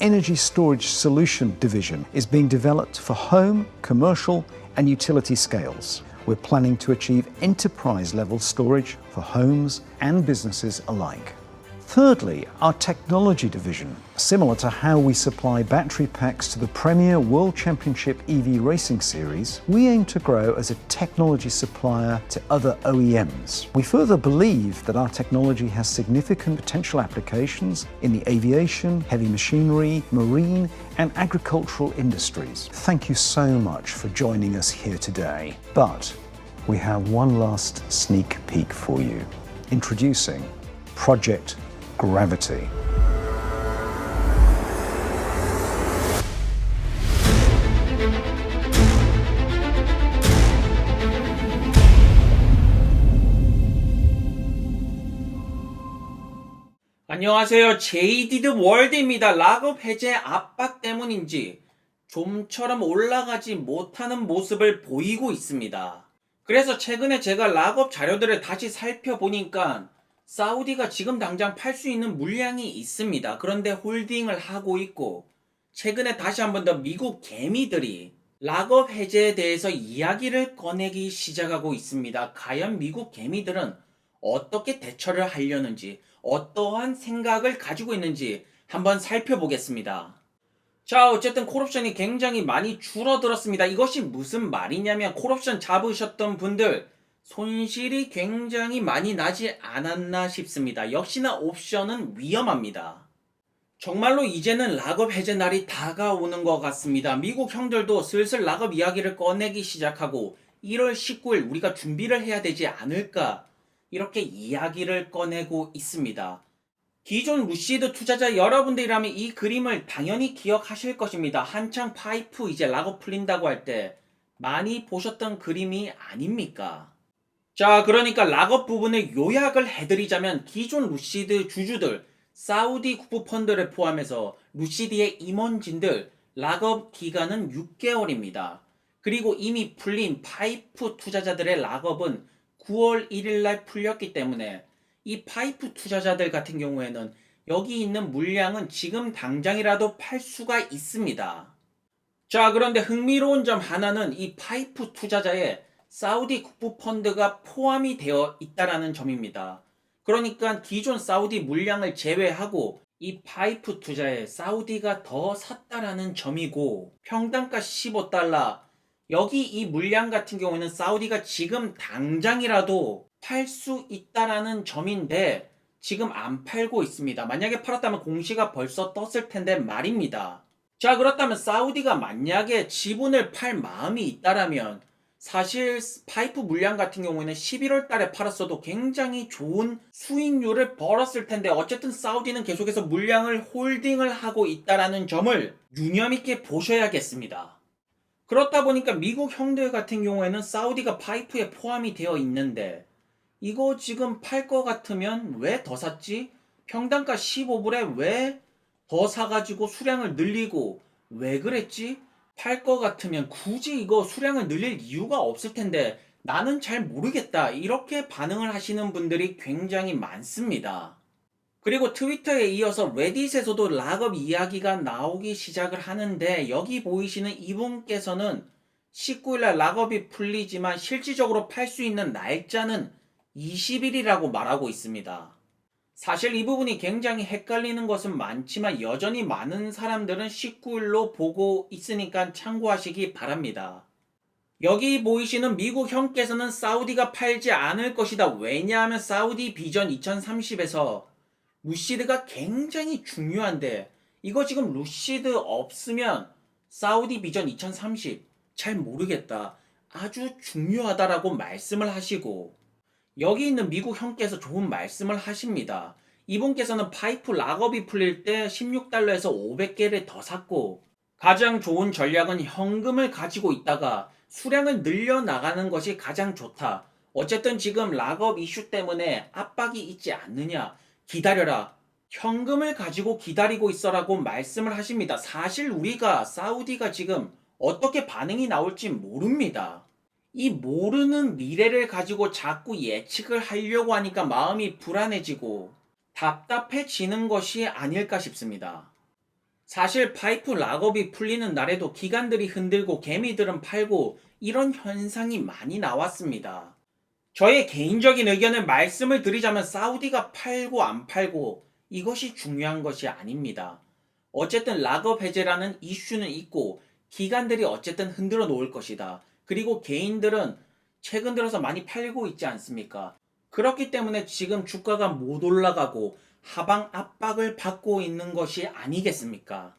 energy storage solution division is being developed for home, commercial, and utility scales. We're planning to achieve enterprise-level storage for homes and businesses alike. Thirdly, our technology division. Similar to how we supply battery packs to the premier World Championship EV Racing Series, we aim to grow as a technology supplier to other OEMs. We further believe that our technology has significant potential applications in the aviation, heavy machinery, marine, and agricultural industries. Thank you so much for joining us here today. But we have one last sneak peek for you. Introducing Project Gravity. 안녕하세요. JDD 월드입니다. 락업 해제 압박 때문인지 좀처럼 올라가지 못하는 모습을 보이고 있습니다. 그래서 최근에 제가 락업 자료들을 다시 살펴보니까 사우디가 지금 당장 팔 수 있는 물량이 있습니다. 그런데 홀딩을 하고 있고, 최근에 다시 한번 더 미국 개미들이 락업 해제에 대해서 이야기를 꺼내기 시작하고 있습니다. 과연 미국 개미들은 어떻게 대처를 하려는지, 어떠한 생각을 가지고 있는지 한번 살펴보겠습니다. 자, 어쨌든 콜옵션이 굉장히 많이 줄어들었습니다. 이것이 무슨 말이냐면 콜옵션 잡으셨던 분들 손실이 굉장히 많이 나지 않았나 싶습니다. 역시나 옵션은 위험합니다. 정말로 이제는 락업 해제 날이 다가오는 것 같습니다. 미국 형들도 슬슬 락업 이야기를 꺼내기 시작하고 1월 19일 우리가 준비를 해야 되지 않을까, 이렇게 이야기를 꺼내고 있습니다. 기존 루시드 투자자 여러분들이라면 이 그림을 당연히 기억하실 것입니다. 한창 파이프 이제 락업 풀린다고 할 때 많이 보셨던 그림이 아닙니까? 자, 그러니까 락업 부분을 요약을 해드리자면 기존 루시드 주주들, 사우디 국부 펀드를 포함해서 루시드의 임원진들 락업 기간은 6개월입니다. 그리고 이미 풀린 파이프 투자자들의 락업은 9월 1일 날 풀렸기 때문에 이 파이프 투자자들 같은 경우에는 여기 있는 물량은 지금 당장이라도 팔 수가 있습니다. 자, 그런데 흥미로운 점 하나는 이 파이프 투자자에 사우디 국부 펀드가 포함이 되어 있다라는 점입니다. 그러니까 기존 사우디 물량을 제외하고 이 파이프 투자에 사우디가 더 샀다라는 점이고, 평단가 15달러, 여기 이 물량 같은 경우에는 사우디가 지금 당장이라도 팔 수 있다라는 점인데 지금 안 팔고 있습니다. 만약에 팔았다면 공시가 벌써 떴을 텐데 말입니다. 자, 그렇다면 사우디가 만약에 지분을 팔 마음이 있다라면 사실 파이프 물량 같은 경우에는 11월 달에 팔았어도 굉장히 좋은 수익률을 벌었을 텐데, 어쨌든 사우디는 계속해서 물량을 홀딩을 하고 있다라는 점을 유념있게 보셔야겠습니다. 그렇다 보니까 미국 형들 같은 경우에는 사우디가 파이프에 포함이 되어 있는데 이거 지금 팔 거 같으면 왜 더 샀지? 평단가 15불에 왜 더 사가지고 수량을 늘리고 왜 그랬지? 팔 거 같으면 굳이 이거 수량을 늘릴 이유가 없을 텐데 나는 잘 모르겠다, 이렇게 반응을 하시는 분들이 굉장히 많습니다. 그리고 트위터에 이어서 레딧에서도 락업 이야기가 나오기 시작을 하는데, 여기 보이시는 이분께서는 19일날 락업이 풀리지만 실질적으로 팔 수 있는 날짜는 20일이라고 말하고 있습니다. 사실 이 부분이 굉장히 헷갈리는 것은 많지만 여전히 많은 사람들은 19일로 보고 있으니까 참고하시기 바랍니다. 여기 보이시는 미국 형께서는 사우디가 팔지 않을 것이다. 왜냐하면 사우디 비전 2030에서 루시드가 굉장히 중요한데 이거 지금 루시드 없으면 사우디 비전 2030 잘 모르겠다, 아주 중요하다라고 말씀을 하시고, 여기 있는 미국 형께서 좋은 말씀을 하십니다. 이분께서는 파이프 락업이 풀릴 때 16달러에서 500개를 더 샀고, 가장 좋은 전략은 현금을 가지고 있다가 수량을 늘려나가는 것이 가장 좋다. 어쨌든 지금 락업 이슈 때문에 압박이 있지 않느냐, 기다려라, 현금을 가지고 기다리고 있어라고 말씀을 하십니다. 사실 우리가 사우디가 지금 어떻게 반응이 나올지 모릅니다. 이 모르는 미래를 가지고 자꾸 예측을 하려고 하니까 마음이 불안해지고 답답해지는 것이 아닐까 싶습니다. 사실 파이프 락업이 풀리는 날에도 기관들이 흔들고 개미들은 팔고 이런 현상이 많이 나왔습니다. 저의 개인적인 의견을 말씀을 드리자면 사우디가 팔고 안 팔고 이것이 중요한 것이 아닙니다. 어쨌든 락업 해제라는 이슈는 있고 기관들이 어쨌든 흔들어 놓을 것이다. 그리고 개인들은 최근 들어서 많이 팔고 있지 않습니까? 그렇기 때문에 지금 주가가 못 올라가고 하방 압박을 받고 있는 것이 아니겠습니까?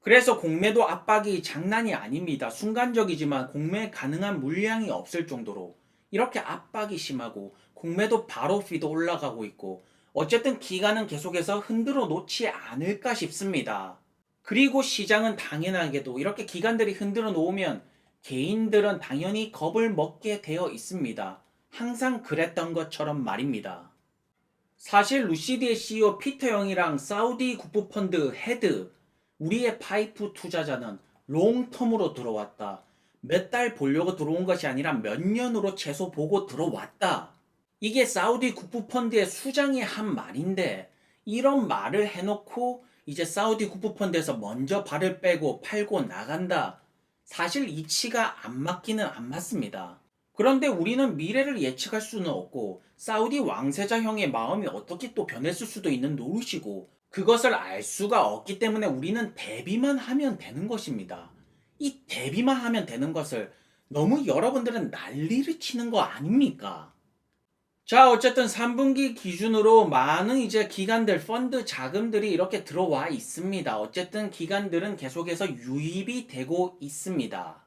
그래서 공매도 압박이 장난이 아닙니다. 순간적이지만 공매 가능한 물량이 없을 정도로 이렇게 압박이 심하고 공매도 바로 피도 올라가고 있고 어쨌든 기간은 계속해서 흔들어 놓지 않을까 싶습니다. 그리고 시장은 당연하게도 이렇게 기관들이 흔들어 놓으면 개인들은 당연히 겁을 먹게 되어 있습니다. 항상 그랬던 것처럼 말입니다. 사실 루시드의 CEO 피터 영이랑 사우디 국부펀드 헤드 우리의 파이프 투자자는 롱텀으로 들어왔다. 몇 달 보려고 들어온 것이 아니라 몇 년으로 최소 보고 들어왔다. 이게 사우디 국부펀드의 수장이 한 말인데 이런 말을 해놓고 이제 사우디 국부펀드에서 먼저 발을 빼고 팔고 나간다. 사실 이치가 안 맞기는 안 맞습니다. 그런데 우리는 미래를 예측할 수는 없고 사우디 왕세자형의 마음이 어떻게 또 변했을 수도 있는 노릇이고 그것을 알 수가 없기 때문에 우리는 대비만 하면 되는 것입니다. 이 대비만 하면 되는 것을 너무 여러분들은 난리를 치는 거 아닙니까? 자, 어쨌든 3분기 기준으로 많은 이제 기관들, 펀드 자금들이 이렇게 들어와 있습니다. 어쨌든 기관들은 계속해서 유입이 되고 있습니다.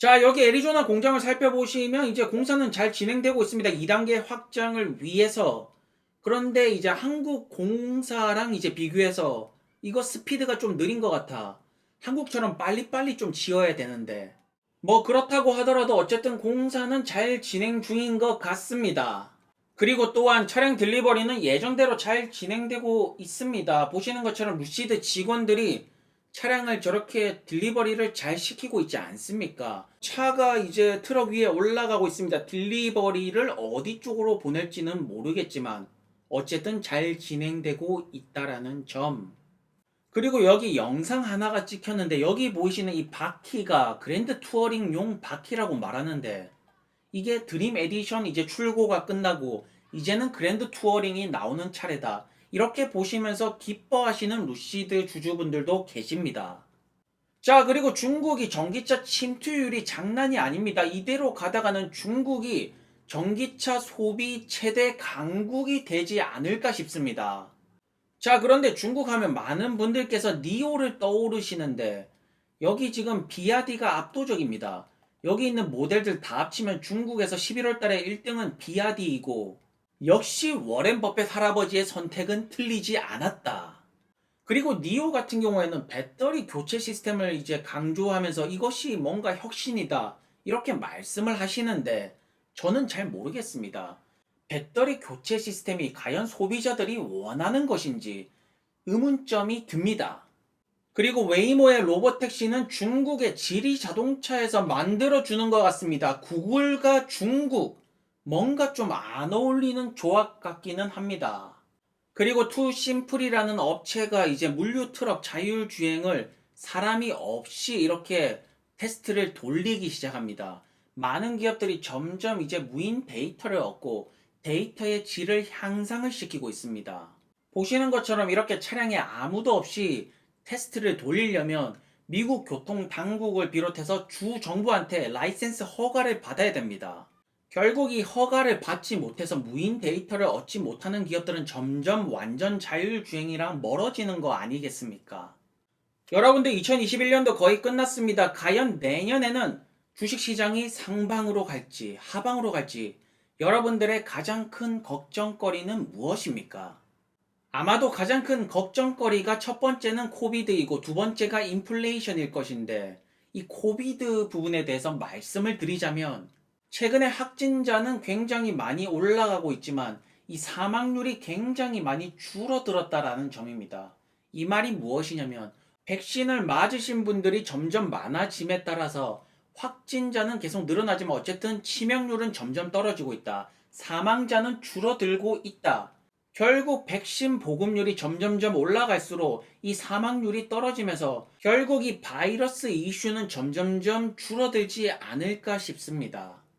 자, 여기 애리조나 공장을 살펴보시면 이제 공사는 잘 진행되고 있습니다. 2단계 확장을 위해서. 그런데 이제 한국 공사랑 이제 비교해서 이거 스피드가 좀 느린 것 같아. 한국처럼 빨리빨리 좀 지어야 되는데. 뭐 그렇다고 하더라도 어쨌든 공사는 잘 진행 중인 것 같습니다. 그리고 또한 차량 딜리버리는 예정대로 잘 진행되고 있습니다. 보시는 것처럼 루시드 직원들이 차량을 저렇게 딜리버리를 잘 시키고 있지 않습니까? 차가 이제 트럭 위에 올라가고 있습니다. 딜리버리를 어디 쪽으로 보낼지는 모르겠지만 어쨌든 잘 진행되고 있다라는 점. 그리고 여기 영상 하나가 찍혔는데 여기 보이시는 이 바퀴가 그랜드 투어링용 바퀴라고 말하는데 이게 드림 에디션 이제 출고가 끝나고 이제는 그랜드 투어링이 나오는 차례다. 이렇게 보시면서 기뻐하시는 루시드 주주분들도 계십니다. 자, 그리고 중국이 전기차 침투율이 장난이 아닙니다. 이대로 가다가는 중국이 전기차 소비 최대 강국이 되지 않을까 싶습니다. 자, 그런데 중국 하면 많은 분들께서 니오를 떠오르시는데 여기 지금 비아디가 압도적입니다. 여기 있는 모델들 다 합치면 중국에서 11월 달에 1등은 비아디이고 역시 워렌 버핏 할아버지의 선택은 틀리지 않았다. 그리고 니오 같은 경우에는 배터리 교체 시스템을 이제 강조하면서 이것이 뭔가 혁신이다 이렇게 말씀을 하시는데 저는 잘 모르겠습니다. 배터리 교체 시스템이 과연 소비자들이 원하는 것인지 의문점이 듭니다. 그리고 웨이모의 로봇택시는 중국의 지리 자동차에서 만들어주는 것 같습니다. 구글과 중국, 뭔가 좀 안 어울리는 조합 같기는 합니다. 그리고 투심플이라는 업체가 이제 물류 트럭 자율주행을 사람이 없이 이렇게 테스트를 돌리기 시작합니다. 많은 기업들이 점점 이제 무인 데이터를 얻고 데이터의 질을 향상을 시키고 있습니다. 보시는 것처럼 이렇게 차량에 아무도 없이 테스트를 돌리려면 미국 교통당국을 비롯해서 주 정부한테 라이센스 허가를 받아야 됩니다. 결국 이 허가를 받지 못해서 무인 데이터를 얻지 못하는 기업들은 점점 완전 자율주행이랑 멀어지는 거 아니겠습니까? 여러분들 2021년도 거의 끝났습니다. 과연 내년에는 주식시장이 상방으로 갈지 하방으로 갈지 여러분들의 가장 큰 걱정거리는 무엇입니까? 아마도 가장 큰 걱정거리가 첫 번째는 코비드이고 두 번째가 인플레이션일 것인데 이 코비드 부분에 대해서 말씀을 드리자면 최근에 확진자는 굉장히 많이 올라가고 있지만 이 사망률이 굉장히 많이 줄어들었다라는 점입니다. 이 말이 무엇이냐면 백신을 맞으신 분들이 점점 많아짐에 따라서 확진자는 계속 늘어나지만 어쨌든 치명률은 점점 떨어지고 있다. 사망자는 줄어들고 있다. 결국 백신 보급률이 점점점 올라갈수록 이 사망률이 떨어지면서 결국 이 바이러스 이슈는 점점점 줄어들지 않을까 싶습니다.